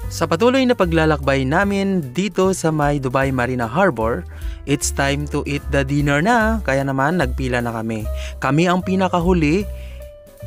Sa patuloy na paglalakbay namin dito sa may Dubai Marina Harbor, it's time to eat the dinner na. Kaya naman nagpila na kami. Kami ang pinakahuli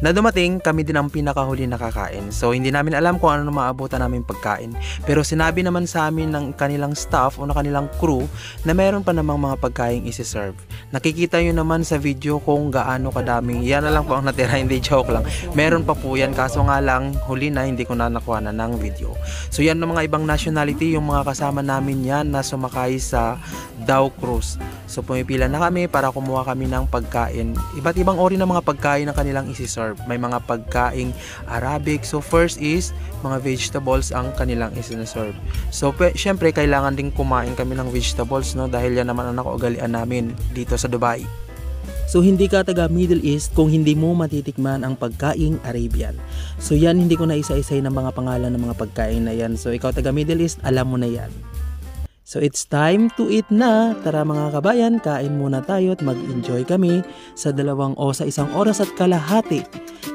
na dumating, kami din ang pinakahuli na kakain. So hindi namin alam kung ano na maabutan namin pagkain. Pero sinabi naman sa amin ng kanilang staff o ng kanilang crew na mayroon pa namang mga pagkain isi-serve. Nakikita nyo naman sa video kung gaano kadami. Yan na lang po ang natira, hindi joke lang. Meron pa po yan, kaso nga lang huli na hindi ko na nakuha na ng video. So yan ng mga ibang nationality, yung mga kasama namin yan na sumakay sa Dow Cruise. So pumipila na kami para kumuha kami ng pagkain. Iba't ibang ori ng mga pagkain na kanilang isi-serve. May mga pagkaing Arabic. So first is mga vegetables ang kanilang isi-serve. So syempre kailangan din kumain kami ng vegetables, no, dahil yan naman ang nakaugalian namin dito sa Dubai. So hindi ka taga Middle East kung hindi mo matitikman ang pagkaing Arabian. So yan, hindi ko na isa-isay ng mga pangalan ng mga pagkain na yan. So ikaw taga Middle East, alam mo na yan. So it's time to eat na. Tara mga kabayan, kain muna tayo at mag-enjoy kami sa sa isang oras at kalahati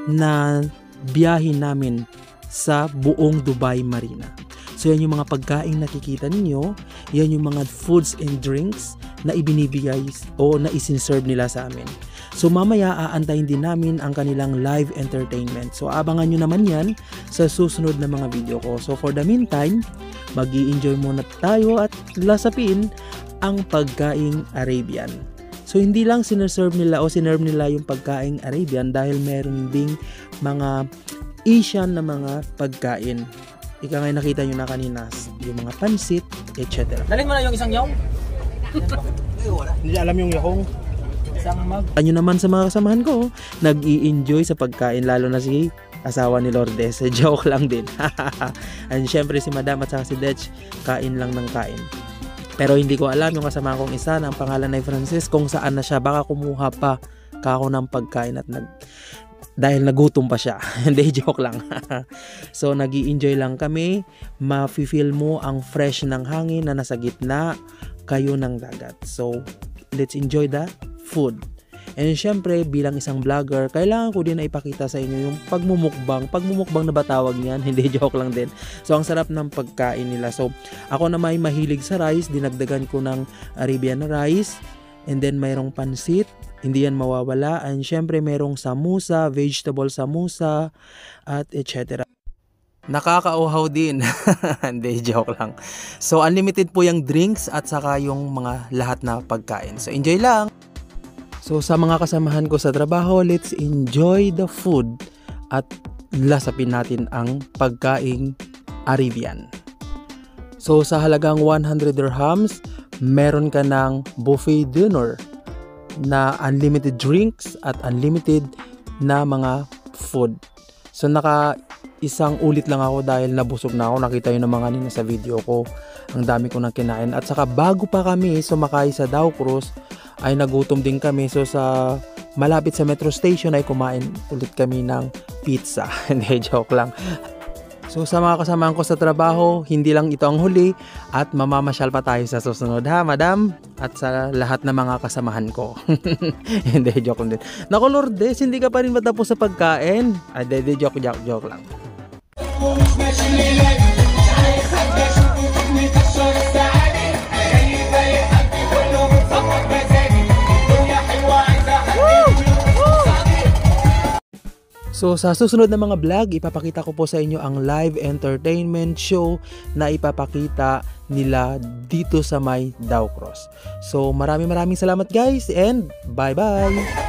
na biyahe namin sa buong Dubai Marina. So yan yung mga pagkain nakikita ninyo, yan yung mga foods and drinks na ibinibigay o na isinserve nila sa amin. So mamaya aantayin din namin ang kanilang live entertainment. So abangan nyo naman yan sa susunod na mga video ko. So for the meantime, mag-i-enjoy muna tayo at lasapin ang pagkaing Arabian. So hindi lang sinerve nila yung pagkaing Arabian dahil meron ding mga Asian na mga pagkain. Ika nga nakita nyo na kanina, yung mga pansit, etc. Dalhin mo na yung isang yaw. Hindi alam yung yakong. Ano naman sa mga kasamahan ko, nag-i-enjoy sa pagkain, lalo na si asawa ni Lourdes. Joke lang din. And syempre si Madam at saka si Dech, kain lang ng kain. Pero hindi ko alam yung kasama kong isa na ang pangalan ay Francis kung saan na siya. Baka kumuha pa kako ng pagkain at dahil nagutom pa siya. Hindi, joke lang. So nag-i-enjoy lang kami. Ma-feel mo ang fresh ng hangin na nasa gitna kayo ng dagat. So let's enjoy the food. And syempre bilang isang vlogger, kailangan ko din na ipakita sa inyo yung pagmumukbang na ba tawag niyan? Hindi, joke lang din. So ang sarap ng pagkain nila. So ako na may mahilig sa rice, dinagdagan ko ng Arabian rice, and then mayroong pansit, hindi yan mawawala, and syempre mayroong samusa, vegetable samusa, at etc. Nakakauhaw din. Hindi, joke lang. So unlimited po yung drinks at saka yung mga lahat na pagkain. So enjoy lang. So sa mga kasamahan ko sa trabaho, let's enjoy the food at lasapin natin ang pagkaing Arabian. So sa halagang 100 dirhams, meron ka ng buffet dinner na unlimited drinks at unlimited na mga food. So isang ulit lang ako dahil nabusog na ako. Nakita yun naman kanina sa video ko. Ang dami ko nang kinain. At saka bago pa kami sumakay sa Dow Cruise, ay nagutom din kami. So sa malapit sa metro station ay kumain ulit kami ng pizza. Hindi, joke lang. So sa mga kasamahan ko sa trabaho, hindi lang ito ang huli at mamamasyal pa tayo sa susunod, ha Madam? At sa lahat ng mga kasamahan ko. Hindi, joke din. Naku Lourdes, hindi ka pa rin matapos sa pagkain? Ay, hindi, joke lang. So sa susunod na mga vlog, ipapakita ko po sa inyo ang live entertainment show na ipapakita nila dito sa may Dow Cruise. So maraming salamat guys, and bye bye!